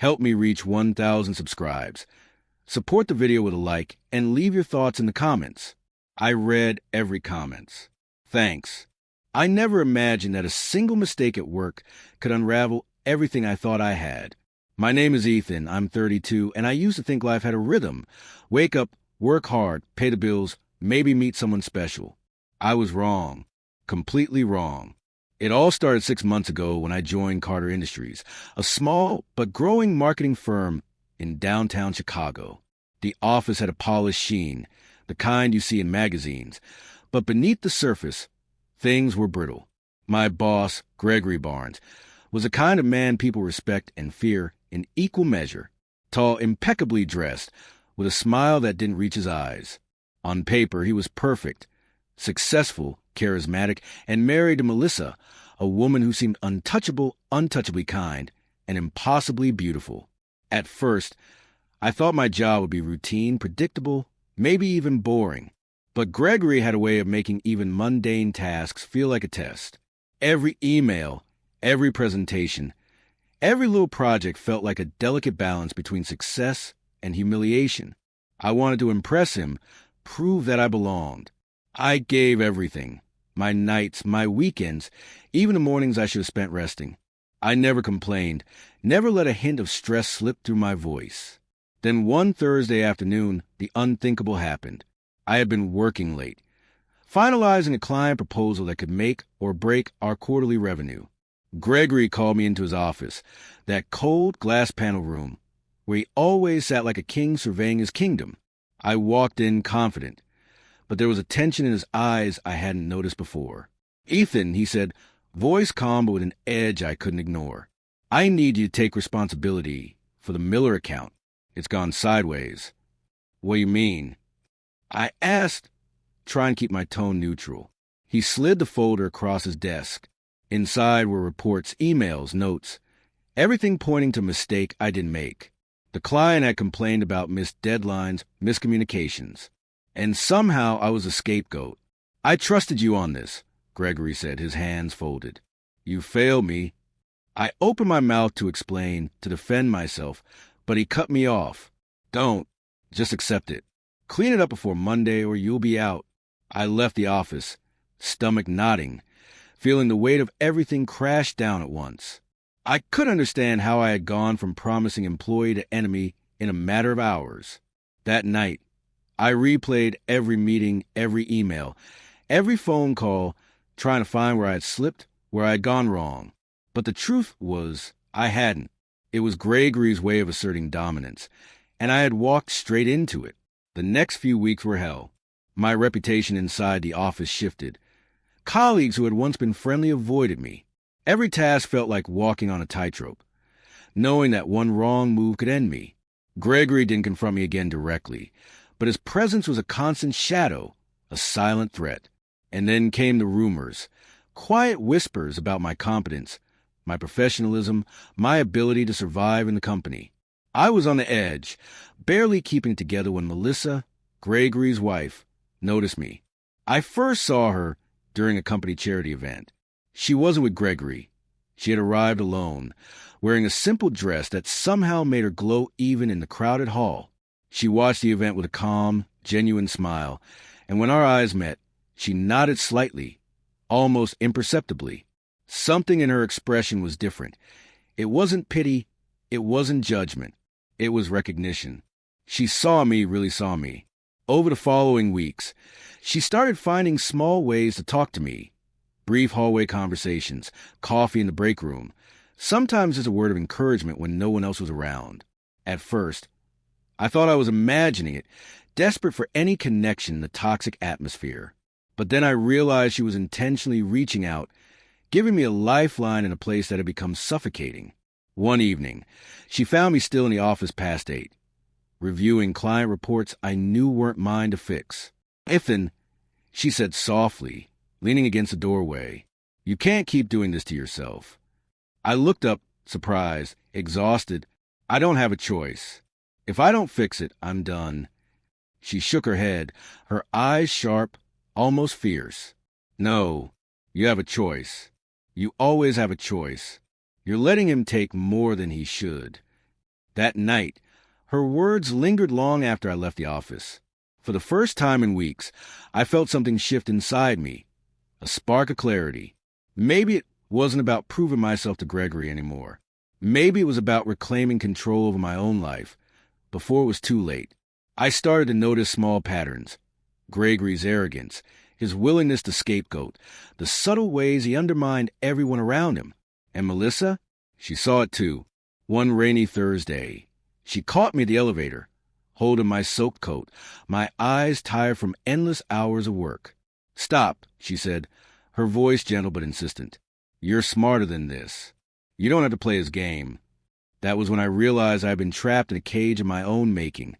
Help me reach 1,000 subscribes. Support the video with a like and leave your thoughts in the comments. I read every comment. Thanks. I never imagined that a single mistake at work could unravel everything I thought I had. My name is Ethan, I'm 32, and I used to think life had a rhythm. Wake up, work hard, pay the bills, maybe meet someone special. I was wrong. Completely wrong. It all started 6 months ago when I joined Carter Industries, a small but growing marketing firm in downtown Chicago. The office had a polished sheen, the kind you see in magazines, but beneath the surface, things were brittle. My boss, Gregory Barnes, was the kind of man people respect and fear in equal measure. Tall, impeccably dressed, with a smile that didn't reach his eyes. On paper, he was perfect, successful, charismatic, and married to Melissa, a woman who seemed untouchable, untouchably kind, and impossibly beautiful. At first, I thought my job would be routine, predictable, maybe even boring. But Gregory had a way of making even mundane tasks feel like a test. Every email, every presentation, every little project felt like a delicate balance between success and humiliation. I wanted to impress him, prove that I belonged. I gave everything. My nights, my weekends, even the mornings I should have spent resting. I never complained, never let a hint of stress slip through my voice. Then one Thursday afternoon, the unthinkable happened. I had been working late, finalizing a client proposal that could make or break our quarterly revenue. Gregory called me into his office, that cold glass panel room, where he always sat like a king surveying his kingdom. I walked in confident, but there was a tension in his eyes I hadn't noticed before. "Ethan," he said, voice calm but with an edge I couldn't ignore. "I need you to take responsibility for the Miller account. It's gone sideways." "What do you mean?" I asked, trying to keep my tone neutral. He slid the folder across his desk. Inside were reports, emails, notes, everything pointing to a mistake I didn't make. The client had complained about missed deadlines, miscommunications. And somehow I was a scapegoat. "I trusted you on this," Gregory said, his hands folded. "You failed me." I opened my mouth to explain, to defend myself, but he cut me off. "Don't. Just accept it. Clean it up before Monday or you'll be out." I left the office, stomach knotting, feeling the weight of everything crash down at once. I couldn't understand how I had gone from promising employee to enemy in a matter of hours. That night, I replayed every meeting, every email, every phone call, trying to find where I had slipped, where I had gone wrong. But the truth was, I hadn't. It was Gregory's way of asserting dominance, and I had walked straight into it. The next few weeks were hell. My reputation inside the office shifted. Colleagues who had once been friendly avoided me. Every task felt like walking on a tightrope, knowing that one wrong move could end me. Gregory didn't confront me again directly, but his presence was a constant shadow, a silent threat. And then came the rumors, quiet whispers about my competence, my professionalism, my ability to survive in the company. I was on the edge, barely keeping it together when Melissa, Gregory's wife, noticed me. I first saw her during a company charity event. She wasn't with Gregory. She had arrived alone, wearing a simple dress that somehow made her glow even in the crowded hall. She watched the event with a calm, genuine smile, and when our eyes met, she nodded slightly, almost imperceptibly. Something in her expression was different. It wasn't pity, it wasn't judgment. It was recognition. She saw me, really saw me. Over the following weeks, she started finding small ways to talk to me. Brief hallway conversations, coffee in the break room, sometimes just a word of encouragement when no one else was around. At first, I thought I was imagining it, desperate for any connection in the toxic atmosphere. But then I realized she was intentionally reaching out, giving me a lifeline in a place that had become suffocating. One evening, she found me still in the office past 8, reviewing client reports I knew weren't mine to fix. "Ethan," she said softly, leaning against the doorway, "you can't keep doing this to yourself." I looked up, surprised, exhausted. "I don't have a choice. If I don't fix it, I'm done." She shook her head, her eyes sharp, almost fierce. "No, you have a choice. You always have a choice. You're letting him take more than he should." That night, her words lingered long after I left the office. For the first time in weeks, I felt something shift inside me, a spark of clarity. Maybe it wasn't about proving myself to Gregory anymore. Maybe it was about reclaiming control over my own life before it was too late. I started to notice small patterns. Gregory's arrogance, his willingness to scapegoat, the subtle ways he undermined everyone around him. And Melissa? She saw it too. One rainy Thursday, she caught me at the elevator, holding my soaked coat, my eyes tired from endless hours of work. "Stop," she said, her voice gentle but insistent. "You're smarter than this. You don't have to play his game." That was when I realized I had been trapped in a cage of my own making,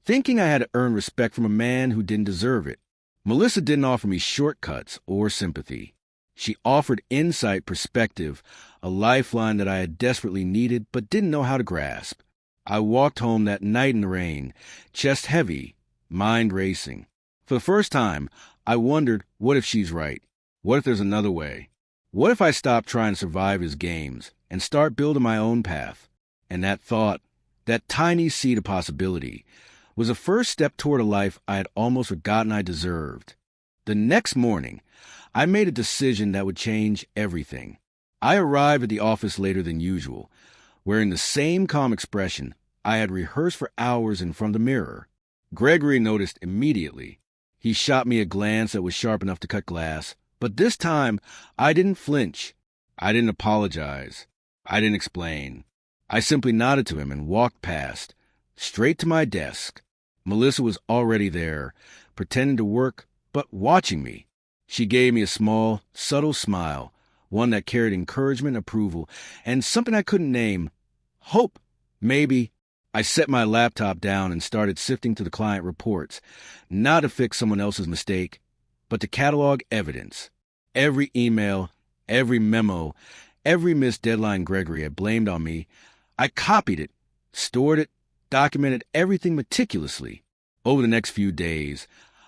thinking I had to earn respect from a man who didn't deserve it. Melissa didn't offer me shortcuts or sympathy. She offered insight, perspective, a lifeline that I had desperately needed but didn't know how to grasp. I walked home that night in the rain, chest heavy, mind racing. For the first time, I wondered, what if she's right? What if there's another way? What if I stop trying to survive his games and start building my own path? And that thought, that tiny seed of possibility, was the first step toward a life I had almost forgotten I deserved. The next morning, I made a decision that would change everything. I arrived at the office later than usual, wearing the same calm expression I had rehearsed for hours in front of the mirror. Gregory noticed immediately. He shot me a glance that was sharp enough to cut glass, but this time I didn't flinch. I didn't apologize. I didn't explain. I simply nodded to him and walked past, straight to my desk. Melissa was already there, pretending to work, but watching me. She gave me a small, subtle smile, one that carried encouragement, approval, and something I couldn't name. Hope, maybe. I set my laptop down and started sifting through the client reports, not to fix someone else's mistake, but to catalog evidence. Every email, every memo, every missed deadline Gregory had blamed on me, I copied it, stored it, documented everything meticulously. Over the next few days,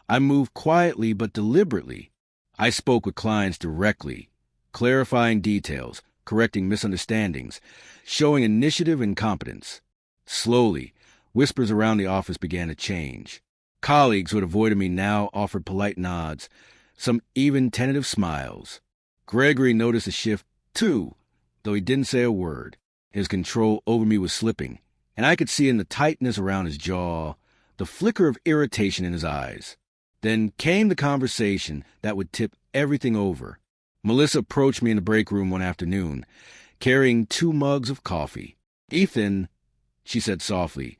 I moved quietly but deliberately. I spoke with clients directly, clarifying details, correcting misunderstandings, showing initiative and competence. Slowly, whispers around the office began to change. Colleagues who had avoided me now offered polite nods, some even tentative smiles. Gregory noticed a shift, too, though he didn't say a word. His control over me was slipping, and I could see in the tightness around his jaw, the flicker of irritation in his eyes. Then came the conversation that would tip everything over. Melissa approached me in the break room one afternoon, carrying 2 mugs of coffee. "Ethan," she said softly,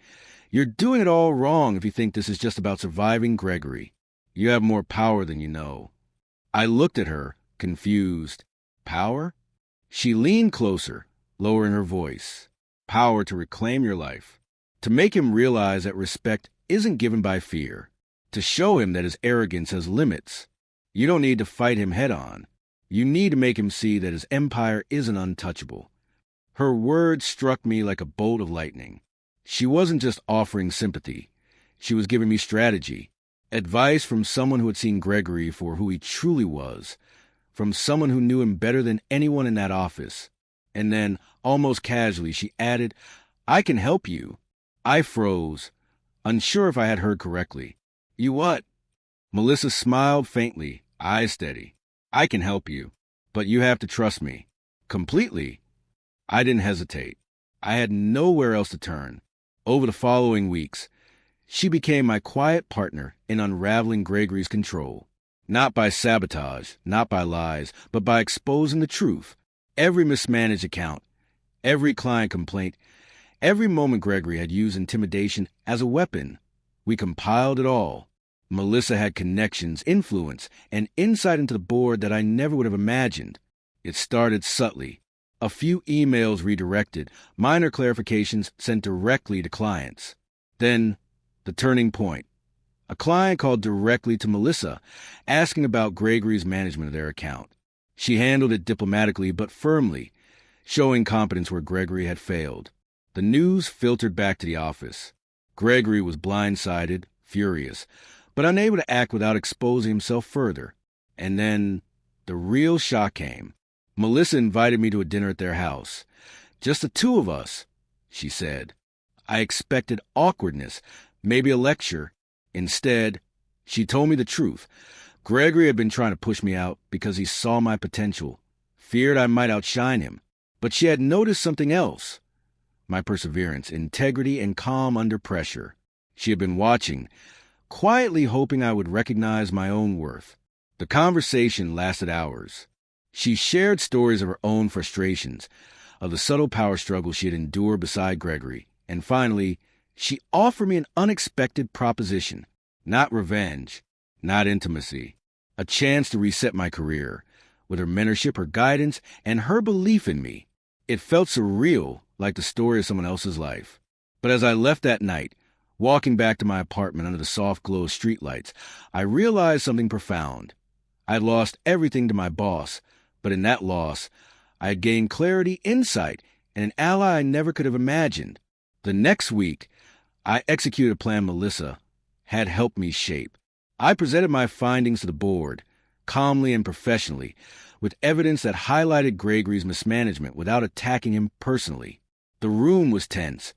"you're doing it all wrong if you think this is just about surviving Gregory. You have more power than you know." I looked at her, confused. Power? She leaned closer, lowering her voice. Power to reclaim your life. To make him realize that respect isn't given by fear. To show him that his arrogance has limits. You don't need to fight him head on. You need to make him see that his empire isn't untouchable. Her words struck me like a bolt of lightning. She wasn't just offering sympathy. She was giving me strategy. Advice from someone who had seen Gregory for who he truly was. From someone who knew him better than anyone in that office. And then, almost casually, she added, "I can help you." I froze, unsure if I had heard correctly. "You what?" Melissa smiled faintly, eyes steady. "I can help you, but you have to trust me. Completely." I didn't hesitate. I had nowhere else to turn. Over the following weeks, she became my quiet partner in unraveling Gregory's control. Not by sabotage, not by lies, but by exposing the truth. Every mismanaged account, every client complaint, every moment Gregory had used intimidation as a weapon. We compiled it all. Melissa had connections, influence, and insight into the board that I never would have imagined. It started subtly. A few emails redirected, minor clarifications sent directly to clients. Then, the turning point. A client called directly to Melissa, asking about Gregory's management of their account. She handled it diplomatically but firmly, showing competence where Gregory had failed. The news filtered back to the office. Gregory was blindsided, furious, but unable to act without exposing himself further. And then, the real shock came. Melissa invited me to a dinner at their house. "Just the 2 of us," she said. I expected awkwardness, maybe a lecture. Instead, she told me the truth. Gregory had been trying to push me out because he saw my potential, feared I might outshine him. But she had noticed something else: my perseverance, integrity, and calm under pressure. She had been watching, quietly hoping I would recognize my own worth. The conversation lasted hours. She shared stories of her own frustrations, of the subtle power struggle she had endured beside Gregory, and finally, she offered me an unexpected proposition. Not revenge, not intimacy. A chance to reset my career. With her mentorship, her guidance, and her belief in me, it felt surreal, like the story of someone else's life. But as I left that night, walking back to my apartment under the soft glow of streetlights, I realized something profound. I had lost everything to my boss, but in that loss, I had gained clarity, insight, and an ally I never could have imagined. The next week, I executed a plan Melissa had helped me shape. I presented my findings to the board, calmly and professionally, with evidence that highlighted Gregory's mismanagement without attacking him personally. The room was tense,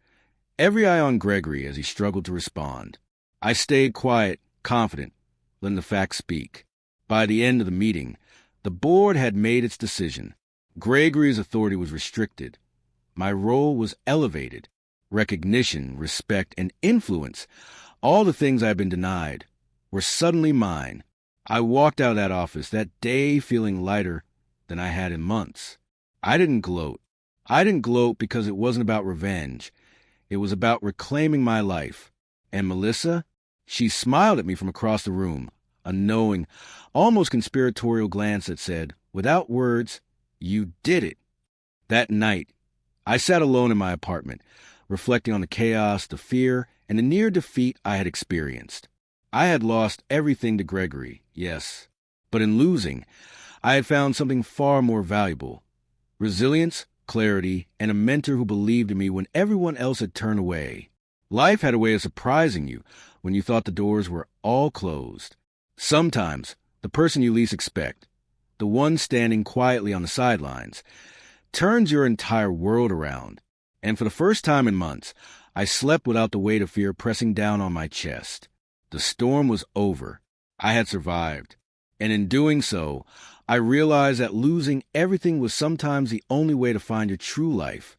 every eye on Gregory as he struggled to respond. I stayed quiet, confident, letting the facts speak. By the end of the meeting, the board had made its decision. Gregory's authority was restricted. My role was elevated. Recognition, respect, and influence, all the things I had been denied, were suddenly mine. I walked out of that office that day feeling lighter than I had in months. I didn't gloat. I didn't gloat because it wasn't about revenge. It was about reclaiming my life. And Melissa, she smiled at me from across the room, a knowing, almost conspiratorial glance that said, without words, "You did it." That night, I sat alone in my apartment, reflecting on the chaos, the fear, and the near defeat I had experienced. I had lost everything to Gregory, yes, but in losing, I had found something far more valuable: resilience, clarity, and a mentor who believed in me when everyone else had turned away. Life had a way of surprising you when you thought the doors were all closed. Sometimes, the person you least expect, the one standing quietly on the sidelines, turns your entire world around. And for the first time in months, I slept without the weight of fear pressing down on my chest. The storm was over. I had survived. And in doing so, I realized that losing everything was sometimes the only way to find your true life.